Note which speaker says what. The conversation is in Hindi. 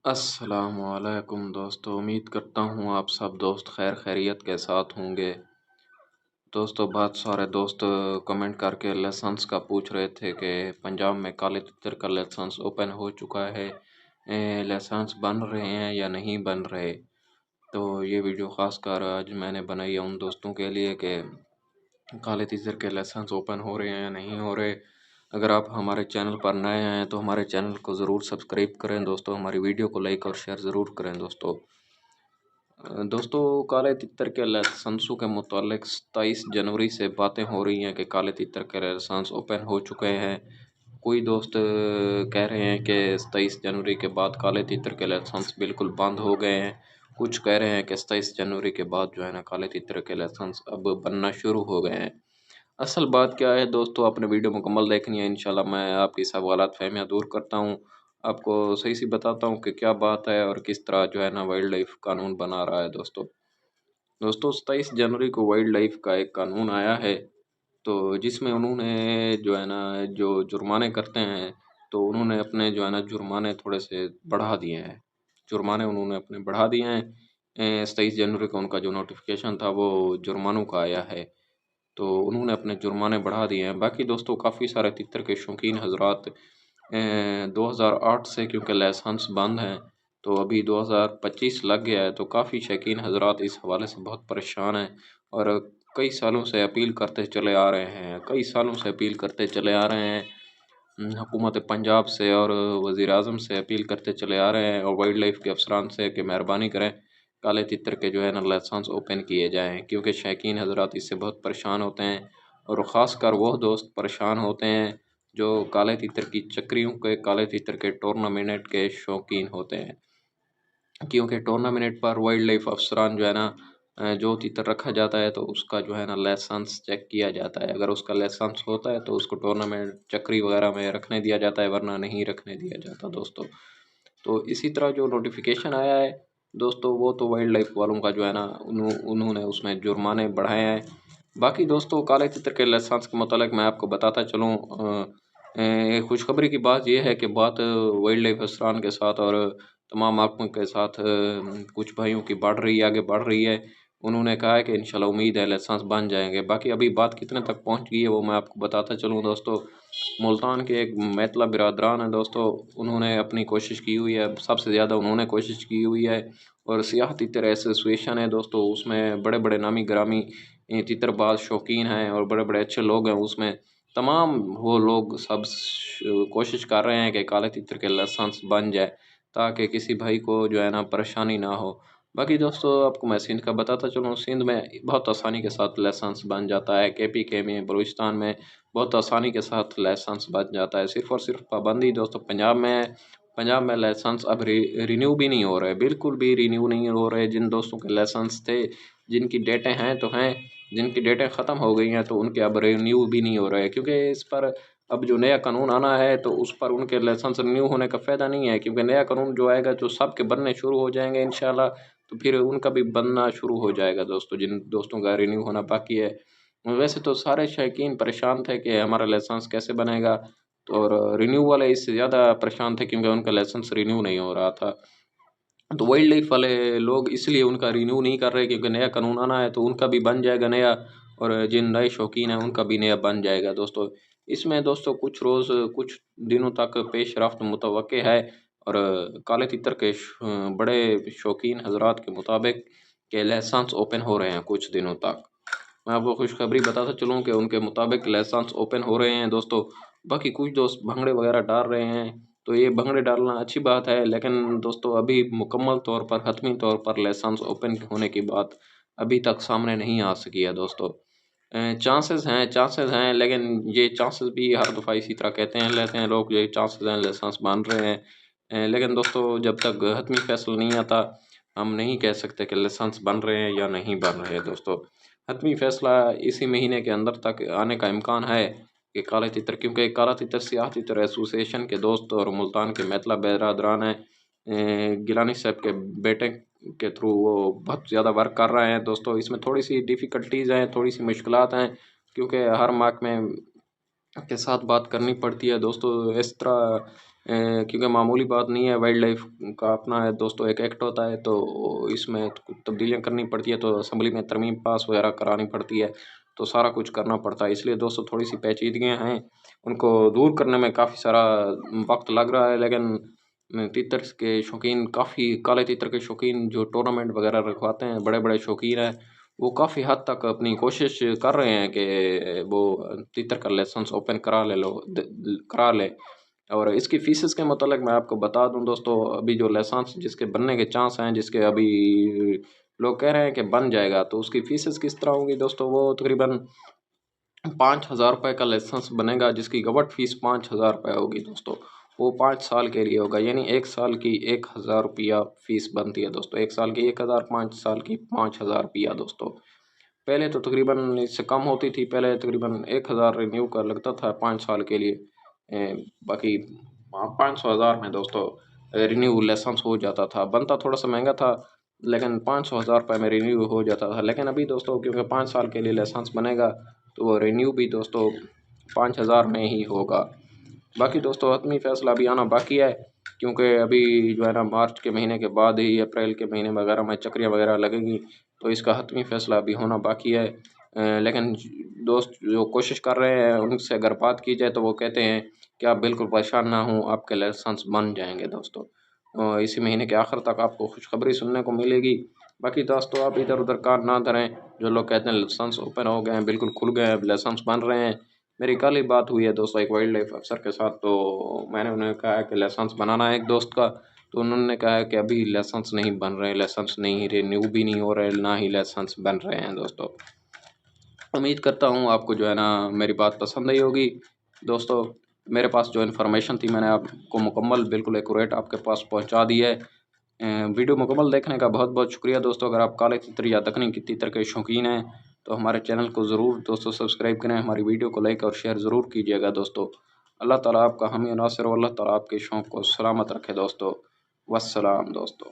Speaker 1: अस्सलामुअलैकुम दोस्तों, उम्मीद करता हूँ आप सब दोस्त खैर खैरियत के साथ होंगे। दोस्तों बहुत सारे दोस्त कमेंट करके लाइसेंस का पूछ रहे थे कि पंजाब में काले तितर का लाइसेंस ओपन हो चुका है, लाइसेंस बन रहे हैं या नहीं बन रहे। तो ये वीडियो ख़ास कर आज मैंने बनाई है उन दोस्तों के लिए कि काले तीसर के लाइसेंस ओपन हो रहे हैं या नहीं हो रहे। अगर आप हमारे चैनल पर नए हैं तो हमारे चैनल को ज़रूर सब्सक्राइब करें दोस्तों, हमारी वीडियो को लाइक और शेयर ज़रूर करें दोस्तों। दोस्तों काले तितर के लाइसेंसों के मुतालिक 27 जनवरी से बातें हो रही हैं कि काले तितर के लाइसेंस ओपन हो चुके हैं। कोई दोस्त कह रहे हैं कि 27 जनवरी के बाद काले तीतर के लाइसेंस बिल्कुल बंद हो गए हैं। कुछ कह रहे हैं कि 27 जनवरी के बाद जो है ना काले तीतर के लाइसेंस अब बनना शुरू हो गए हैं। असल बात क्या है दोस्तों, आपने वीडियो मुकम्मल देखनी है, इंशाल्लाह मैं आपकी सब गलतफ़हमियाँ दूर करता हूँ। आपको सही सी बताता हूँ कि क्या बात है और किस तरह जो है ना वाइल्ड लाइफ कानून बना रहा है दोस्तों। दोस्तों 27 जनवरी को वाइल्ड लाइफ का एक कानून आया है, तो जिसमें उन्होंने जो है ना जो जुर्माने करते हैं, तो उन्होंने अपने जो है ना जुर्माने थोड़े से बढ़ा दिए हैं। जुर्माने उन्होंने अपने बढ़ा दिए हैं। 27 जनवरी को उनका जो नोटिफ़िकेशन था वो जुर्मानों का आया है। तो उन्होंने अपने जुर्माने बढ़ा दिए हैं। बाकी दोस्तों काफ़ी सारे तितर के शौकीन हज़रात 2008 से क्योंकि लाइसेंस बंद हैं, तो अभी 2025 लग गया है, तो काफ़ी शौकीन हज़रात इस हवाले से बहुत परेशान हैं और कई सालों से अपील करते चले आ रहे हैं, कई सालों से अपील करते चले आ रहे हैं। हुकूमत पंजाब से और वज़ीर-ए-आज़म से अपील करते चले आ रहे हैं और वाइल्ड लाइफ के अफसरान से कि मेहरबानी करें, काले तितर के जो है ना लाइसेंस ओपन किए जाएँ, क्योंकि शौकीन हज़रात इससे बहुत परेशान होते हैं और ख़ासकर वो दोस्त परेशान होते हैं जो काले तीतर की चक्रियों के, काले तीतर के टूर्नामेंट के शौकीन होते हैं। क्योंकि टूर्नामेंट पर वाइल्ड लाइफ अफसरान जो है ना जो तीतर रखा जाता है तो उसका जो है ना लाइसेंस चेक किया जाता है। अगर उसका लाइसेंस होता है तो उसको टूर्नामेंट चक्री वगैरह में रखने दिया जाता है, वरना नहीं रखने दिया जाता दोस्तों। तो इसी तरह जो नोटिफिकेशन आया है दोस्तों, वो तो वाइल्ड लाइफ वालों का जो है ना उन्होंने उसमें जुर्माने बढ़ाए हैं। बाकी दोस्तों काले तितर के लाइसेंस के मुतालिक मैं आपको बताता चलूँ, खुशखबरी की बात यह है कि बात वाइल्ड लाइफ अफसरान के साथ और तमाम महकमों के साथ कुछ भाइयों की बढ़ रही है, आगे बढ़ रही है। उन्होंने कहा है कि इंशाल्लाह उम्मीद है लाइसेंस बन जाएंगे। बाकी अभी बात कितने तक पहुंच गई है वो मैं आपको बताता चलूँ दोस्तों। मुल्तान के एक मैतला बिरादरान है दोस्तों, उन्होंने अपनी कोशिश की हुई है, सबसे ज़्यादा उन्होंने कोशिश की हुई है और सियाह तीतर एसोसिएशन है दोस्तों, उसमें बड़े बड़े नामी गिरामी तीतरबाज शौकीन हैं और बड़े बड़े अच्छे लोग हैं उसमें। तमाम वो लोग सब कोशिश कर रहे हैं कि काले तीतर के लाइसेंस बन जाए, ताकि किसी भाई को जो है ना परेशानी ना हो। बाकी दोस्तों आपको मैं सिंध का बताता चलूँ, सिंध में बहुत आसानी के साथ लाइसेंस बन जाता है, KPK में, बलूचिस्तान में बहुत आसानी के साथ लाइसेंस बन जाता है। सिर्फ़ और सिर्फ पाबंदी दोस्तों पंजाब में है। पंजाब में लाइसेंस अब रिन्यू भी नहीं हो रहे, बिल्कुल भी रिन्यू नहीं हो रहे। जिन दोस्तों के लाइसेंस थे, जिनकी डेटें हैं तो हैं, जिनकी डेटें ख़त्म हो गई हैं तो उनके अब रिन्यू भी नहीं हो रहे, क्योंकि इस पर अब जो नया कानून आना है तो उस पर उनके लाइसेंस रिन्यू होने का फ़ायदा नहीं है, क्योंकि नया कानून जो आएगा जो सबके बनने शुरू हो जाएंगे इंशाल्लाह, तो फिर उनका भी बनना शुरू हो जाएगा दोस्तों, जिन दोस्तों का रिन्यू होना बाकी है। वैसे तो सारे शौकीन परेशान थे कि हमारा लाइसेंस कैसे बनेगा, तो और रिन्यू वाले इससे ज़्यादा परेशान थे क्योंकि उनका लाइसेंस रिन्यू नहीं हो रहा था। तो वाइल्ड लाइफ वाले लोग इसलिए उनका रिन्यू नहीं कर रहे, क्योंकि नया कानून आना है तो उनका भी बन जाएगा नया और जिन नए शौकीन हैं उनका भी नया बन जाएगा दोस्तों। इसमें दोस्तों कुछ रोज़ कुछ दिनों तक पेशरफ्त मुतवक्के है और काले तितर के बड़े शौकीन हज़रात के मुताबिक के लाइसेंस ओपन हो रहे हैं कुछ दिनों तक। मैं आपको खुशखबरी बताता चलूँ कि उनके मुताबिक लाइसेंस ओपन हो रहे हैं दोस्तों। बाकी कुछ दोस्त भंगड़े वगैरह डाल रहे हैं, तो ये भंगड़े डालना अच्छी बात है, लेकिन दोस्तों अभी मुकम्मल तौर पर, हतमी तौर पर लाइसेंस ओपन होने की बात अभी तक सामने नहीं आ सकी है दोस्तों। चांसेस हैं, लेकिन ये चांसेस भी हर दफ़ा इसी तरह कहते हैं लेते हैं लोग, ये चांसेस हैं लाइसेंस बन रहे हैं। लेकिन दोस्तों जब तक हतमी फैसला नहीं आता, हम नहीं कह सकते कि लाइसेंस बन रहे हैं या नहीं बन रहे हैं दोस्तों। हतमी फैसला इसी महीने के अंदर तक आने का इम्कान है कि काले तितर, क्योंकि काला तितर सियाह तितर एसोसिएशन के दोस्त और मुल्तान के मैतला बिरादरान हैं, गिलानी साहब के बेटे के थ्रू वो बहुत ज़्यादा वर्क कर रहे हैं दोस्तों। इसमें थोड़ी सी डिफ़िकल्टीज़ हैं, थोड़ी सी मुश्किलात हैं, क्योंकि हर महकमे के साथ बात करनी पड़ती है दोस्तों। इस तरह क्योंकि मामूली बात नहीं है, वाइल्ड लाइफ का अपना है दोस्तों एक एक्ट होता है, तो इसमें कुछ तब्दीलियाँ करनी पड़ती है, तो असम्बली में तरमीम पास वगैरह करानी पड़ती है, तो सारा कुछ करना पड़ता है। इसलिए दोस्तों थोड़ी सी पेचीदगियाँ हैं, उनको दूर करने में काफ़ी सारा वक्त लग रहा है। लेकिन तीतर के शौकीन, काफ़ी काले तीतर के शौकीन जो टूर्नामेंट वगैरह रखवाते हैं, बड़े बड़े शौकीन हैं, वो काफ़ी हद तक अपनी कोशिश कर रहे हैं कि वो तीतर का लाइसेंस ओपन करा ले। और इसकी फ़ीसेस के मतलब मैं आपको बता दूं दोस्तों, अभी जो लाइसेंस जिसके बनने के चांस हैं, जिसके अभी लोग कह रहे हैं कि बन जाएगा, तो उसकी फ़ीसेस किस तरह होंगी दोस्तों? वो तकरीबन 5,000 रुपये का लाइसेंस बनेगा, जिसकी गवर्नमेंट फ़ीस 5,000 रुपये होगी दोस्तों। वो 5 साल के लिए होगा, यानी 1 साल की 1,000 रुपया फ़ीस बनती है दोस्तों। 1 साल की 1,000, 5 साल की 5,000 रुपया दोस्तों। पहले तो तकरीबन इससे कम होती थी, पहले तकरीबन 1,000 रिन्यू का लगता था 5 साल के लिए। बाकी 500,000 में दोस्तों रिन्यू लाइसेंस हो जाता था। बनता थोड़ा सा महंगा था, लेकिन 500,000 रुपये में रिन्यू हो जाता था। लेकिन अभी दोस्तों क्योंकि 5 साल के लिए लाइसेंस बनेगा, तो वो रिन्यू भी दोस्तों 5,000 में ही होगा। बाकी दोस्तों हतमी फ़ैसला अभी आना बाकी है, क्योंकि अभी जो है ना मार्च के महीने के बाद ही अप्रैल के महीने वगैरह में चक्रियाँ वगैरह लगेंगी, तो इसका हतमी फ़ैसला अभी होना बाकी है। लेकिन दोस्त जो कोशिश कर रहे हैं, उनसे अगर बात की जाए, तो वो कहते हैं कि आप बिल्कुल परेशान ना हों, आपके लाइसेंस बन जाएंगे दोस्तों। इसी महीने के आखिर तक आपको खुशखबरी सुनने को मिलेगी। बाकी दोस्तों आप इधर उधर कान ना धरें, जो लोग कहते हैं लाइसेंस ओपन हो गए हैं, बिल्कुल खुल गए हैं, लाइसेंस बन रहे हैं। मेरी कल ही बात हुई है दोस्तों एक वाइल्ड लाइफ अफसर के साथ, तो मैंने उन्हें कहा है कि लाइसेंस बनाना है एक दोस्त का, तो उन्होंने कहा है कि अभी लाइसेंस नहीं बन रहे, लाइसेंस नहीं रिन्यू भी नहीं हो रहे, ना ही लाइसेंस बन रहे हैं दोस्तों। उम्मीद करता हूँ आपको जो है ना मेरी बात पसंद आई होगी दोस्तों। मेरे पास जो इन्फॉर्मेशन थी, मैंने आपको मुकम्मल बिल्कुल एक्यूरेट आपके पास पहुँचा दी है। वीडियो मुकम्मल देखने का बहुत बहुत शुक्रिया दोस्तों। अगर आप काले तीतर या दक्कनी की तीतर के शौकीन हैं, तो हमारे चैनल को ज़रूर दोस्तों सब्सक्राइब करें, हमारी वीडियो को लाइक और शेयर ज़रूर कीजिएगा दोस्तों। अल्लाह ताला आपका हामी नासिर और अल्लाह ताला आपके शौक़ को सलामत रखे दोस्तों। वस्सलाम दोस्तों।